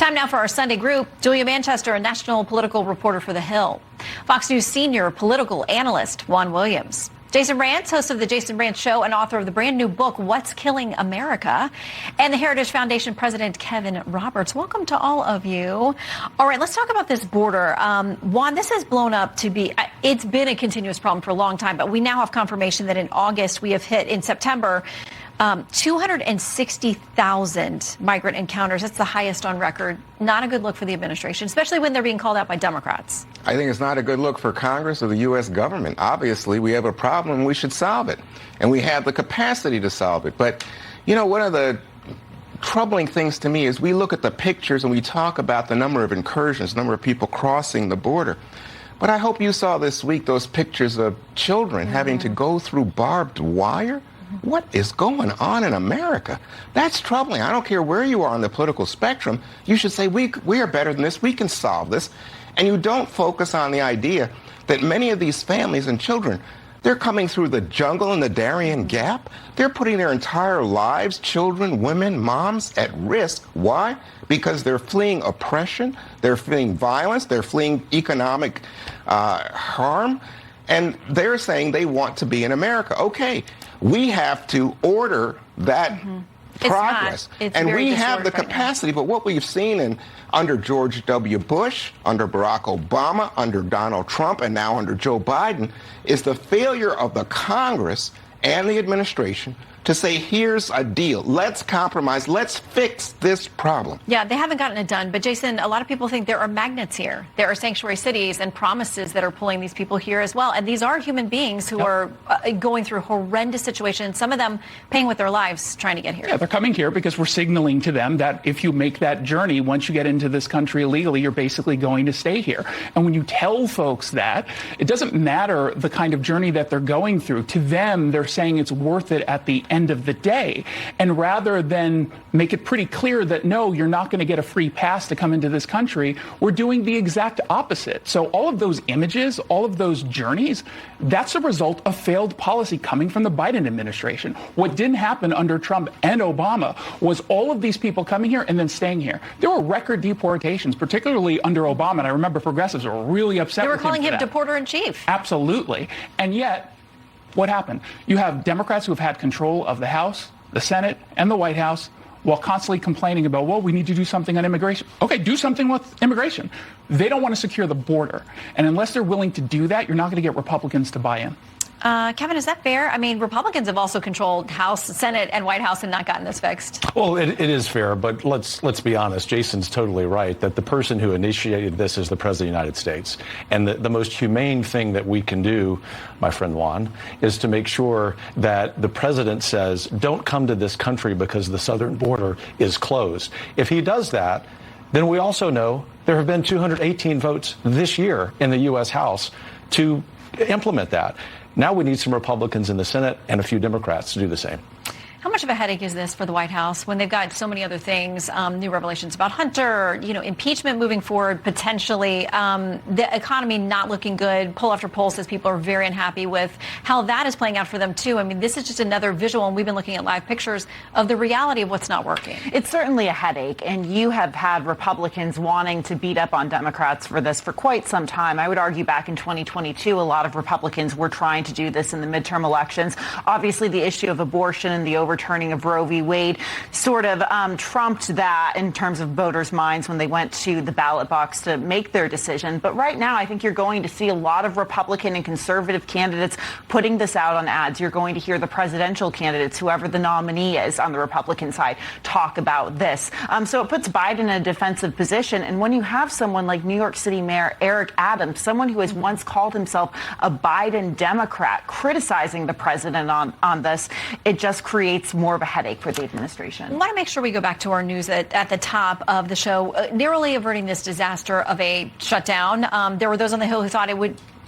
Time now for our Sunday group. Julia Manchester, a national political reporter for The Hill. Fox News senior political analyst Juan Williams. Jason Rantz, host of The Jason Rantz Show and author of the brand new book, What's Killing America, and the Heritage Foundation president, Kevin Roberts. Welcome to all of you. All right, let's talk about this border. Juan, this has blown up to be, it's been a continuous problem for a long time, but we now have confirmation that in August we have hit, in September, 260,000 migrant encounters. That's the highest on record. Not a good look for the administration, especially when they're being called out by Democrats. I think it's not a good look for Congress or the U.S. government. Obviously, we have a problem and we should solve it. And we have the capacity to solve it. But, you know, one of the troubling things to me is we look at the pictures and we talk about the number of incursions, number of people crossing the border. But I hope you saw this week those pictures of children having to go through barbed wire. What is going on in America? That's troubling. I don't care where you are on the political spectrum. You should say, we are better than this. We can solve this. And you don't focus on the idea that many of these families and children, they're coming through the jungle in the Darien Gap. They're putting their entire lives, children, women, moms, at risk. Why? Because they're fleeing oppression. They're fleeing violence. They're fleeing economic harm. And they're saying they want to be in America. Okay. We have to order that progress. And we have the capacity, but what we've seen under George W. Bush, under Barack Obama, under Donald Trump, and now under Joe Biden, is the failure of the Congress and the administration to say, here's a deal. Let's compromise. Let's fix this problem. Yeah, they haven't gotten it done. But, Jason, a lot of people think there are magnets here. There are sanctuary cities and promises that are pulling these people here as well. And these are human beings who are going through horrendous situations, some of them paying with their lives trying to get here. Yeah, they're coming here because we're signaling to them that if you make that journey, once you get into this country illegally, you're basically going to stay here. And when you tell folks that, it doesn't matter the kind of journey that they're going through. To them, they're saying it's worth it at the end of the day. And rather than make it pretty clear that, no, you're not going to get a free pass to come into this country, we're doing the exact opposite. So all of those images, all of those journeys, that's a result of failed policy coming from the Biden administration. What didn't happen under Trump and Obama was all of these people coming here and then staying here. There were record deportations, particularly under Obama. And I remember progressives were really upset with him. They were calling him deporter-in-chief. Absolutely. And yet, what happened? You have Democrats who have had control of the House, the Senate, and the White House while constantly complaining about, well, we need to do something on immigration. Okay, do something with immigration. They don't want to secure the border. And unless they're willing to do that, you're not going to get Republicans to buy in. Kevin, is that fair? I mean, Republicans have also controlled House, Senate, and White House and not gotten this fixed. Well, it is fair, but let's be honest. Jason's totally right that the person who initiated this is the President of the United States. And the most humane thing that we can do, my friend Juan, is to make sure that the president says, don't come to this country because the southern border is closed. If he does that, then we also know there have been 218 votes this year in the U.S. House to implement that. Now we need some Republicans in the Senate and a few Democrats to do the same. How much of a headache is this for the White House when they've got so many other things, new revelations about Hunter, impeachment moving forward, potentially, the economy not looking good, poll after poll says people are very unhappy with how that is playing out for them, too. I mean, this is just another visual, and we've been looking at live pictures of the reality of what's not working. It's certainly a headache, and you have had Republicans wanting to beat up on Democrats for this for quite some time. I would argue back in 2022, a lot of Republicans were trying to do this in the midterm elections. Obviously, the issue of abortion and the overturning of Roe v. Wade sort of trumped that in terms of voters' minds when they went to the ballot box to make their decision. But right now, I think you're going to see a lot of Republican and conservative candidates putting this out on ads. You're going to hear the presidential candidates, whoever the nominee is on the Republican side, talk about this. So it puts Biden in a defensive position. And when you have someone like New York City Mayor Eric Adams, someone who has once called himself a Biden Democrat, criticizing the president on this, it just creates more of a headache for the administration. I want to make sure we go back to our news at the top of the show, narrowly averting this disaster of a shutdown. There were those on the Hill who thought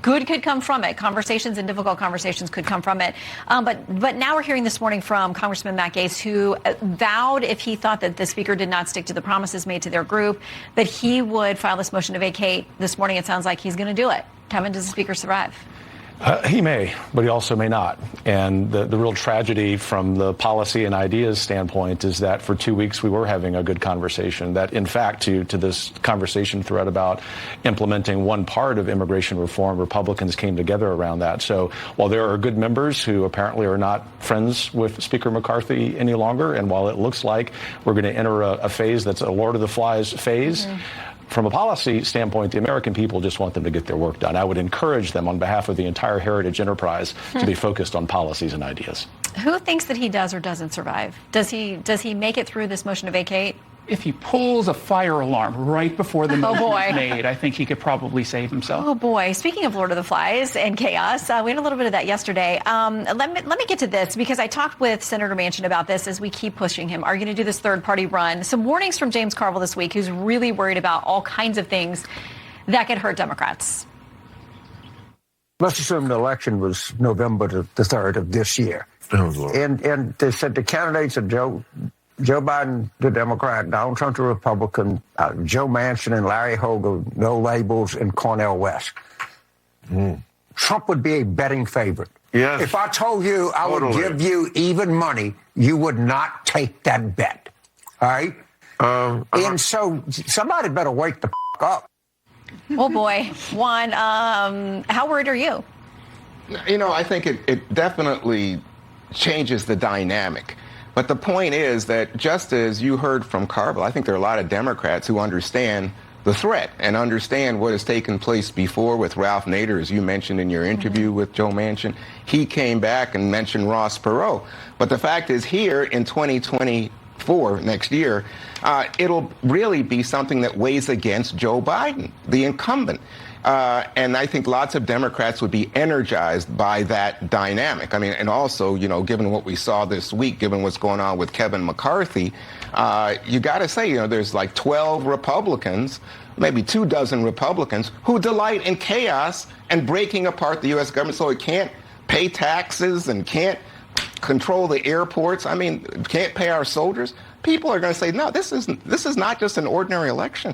good could come from it. Conversations and difficult conversations could come from it. But now we're hearing this morning from Congressman Matt Gaetz, who vowed, if he thought that the speaker did not stick to the promises made to their group, that he would file this motion to vacate. This morning it sounds like he's going to do it. Kevin, does the speaker survive? He may, but he also may not. And the real tragedy from the policy and ideas standpoint is that for 2 weeks we were having a good conversation, that in fact to this conversation thread about implementing one part of immigration reform, Republicans came together around that. So while there are good members who apparently are not friends with Speaker McCarthy any longer, and while it looks like we're going to enter a phase that's a Lord of the Flies phase, from a policy standpoint, the American people just want them to get their work done. I would encourage them on behalf of the entire Heritage enterprise to be focused on policies and ideas. Who thinks that he does or doesn't survive? Does he make it through this motion to vacate? If he pulls a fire alarm right before the motion is made, I think he could probably save himself. Oh, boy. Speaking of Lord of the Flies and chaos, we had a little bit of that yesterday. Let me get to this, because I talked with Senator Manchin about this as we keep pushing him. Are you going to do this third-party run? Some warnings from James Carville this week, who's really worried about all kinds of things that could hurt Democrats. Let's assume the election was November the 3rd of this year. And they said the candidates are Joe Biden, the Democrat, Donald Trump, the Republican, Joe Manchin and Larry Hogan, no labels, and Cornel West. Trump would be a betting favorite. Yes. If I told you I would give you even money, you would not take that bet. All right? And so somebody better wake the up. Oh, boy. Juan, how worried are you? You know, I think it definitely changes the dynamic. But the point is that just as you heard from Carville, I think there are a lot of Democrats who understand the threat and understand what has taken place before with Ralph Nader, as you mentioned in your interview with Joe Manchin. He came back and mentioned Ross Perot. But the fact is, here in 2024, next year, it'll really be something that weighs against Joe Biden, the incumbent. And I think lots of Democrats would be energized by that dynamic. I mean, and also, you know, given what we saw this week, given what's going on with Kevin McCarthy, you got to say, you know, there's like 12 Republicans, maybe 24 Republicans who delight in chaos and breaking apart the U.S. government so it can't pay taxes and can't control the airports. I mean, can't pay our soldiers. People are going to say, no, this is not just an ordinary election.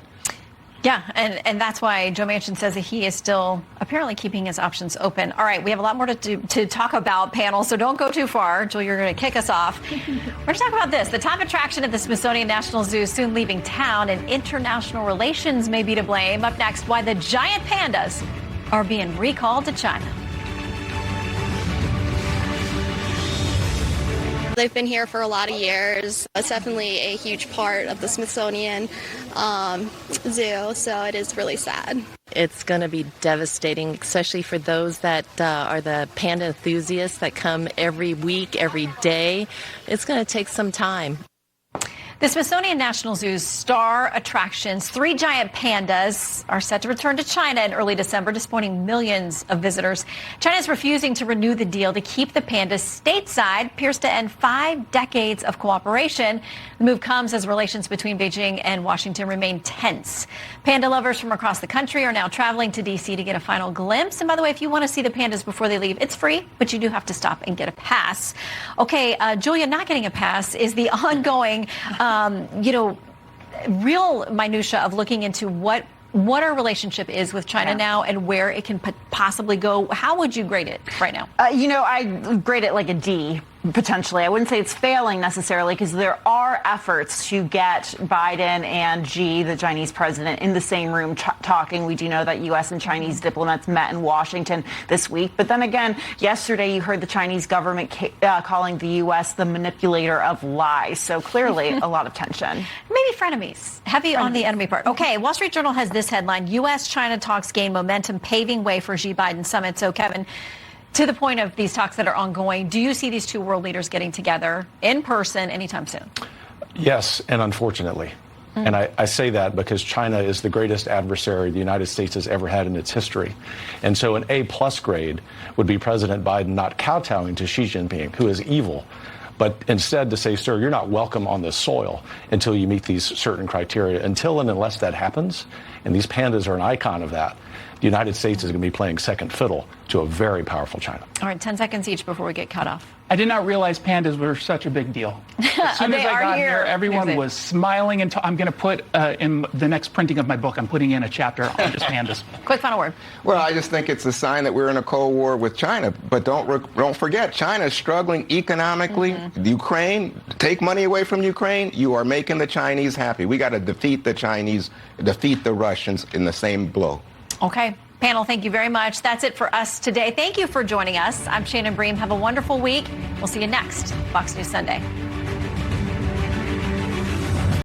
Yeah, and that's why Joe Manchin says that he is still apparently keeping his options open. All right, we have a lot more to talk about, panel, so don't go too far. Jill, you're going to kick us off. We're going to talk about this. The top attraction at the Smithsonian National Zoo soon leaving town, and international relations may be to blame. Up next, why the giant pandas are being recalled to China. They've been here for a lot of years. It's definitely a huge part of the Smithsonian Zoo, so it is really sad. It's going to be devastating, especially for those that are the panda enthusiasts that come every week, every day. It's going to take some time. The Smithsonian National Zoo's star attractions, 3 giant pandas, are set to return to China in early December, disappointing millions of visitors. China is refusing to renew the deal to keep the pandas stateside, appears to end 5 decades of cooperation. The move comes as relations between Beijing and Washington remain tense. Panda lovers from across the country are now traveling to D.C. to get a final glimpse. And by the way, if you want to see the pandas before they leave, it's free, but you do have to stop and get a pass. Okay, Julia, not getting a pass is the ongoing real minutia of looking into what our relationship is with China now and where it can possibly go. How would you grade it right now? I grade it like a D. Potentially. I wouldn't say it's failing necessarily, because there are efforts to get Biden and Xi, the Chinese president, in the same room talking. We do know that U.S. and Chinese diplomats met in Washington this week. But then again, yesterday you heard the Chinese government calling the U.S. the manipulator of lies. So clearly a lot of tension. Maybe frenemies. Heavy on the enemy part. Okay, Wall Street Journal has this headline: U.S.-China talks gain momentum, paving way for Xi-Biden summit. So, Kevin, to the point of these talks that are ongoing, do you see these two world leaders getting together in person anytime soon? Yes, and unfortunately. And I say that because China is the greatest adversary the United States has ever had in its history. And so an A+ grade would be President Biden not kowtowing to Xi Jinping, who is evil, but instead to say, sir, you're not welcome on this soil until you meet these certain criteria. Until and unless that happens, and these pandas are an icon of that, the United States is going to be playing second fiddle to a very powerful China. All right, 10 seconds each before we get cut off. I did not realize pandas were such a big deal. As soon as I got here, everyone was smiling. And I'm going to put in the next printing of my book, I'm putting in a chapter on just pandas. Quick final word. Well, I just think it's a sign that we're in a Cold War with China. But don't forget, China is struggling economically. Ukraine, take money away from Ukraine, you are making the Chinese happy. We got to defeat the Chinese, defeat the Russians in the same blow. Okay. Panel, thank you very much. That's it for us today. Thank you for joining us. I'm Shannon Bream. Have a wonderful week. We'll see you next Fox News Sunday.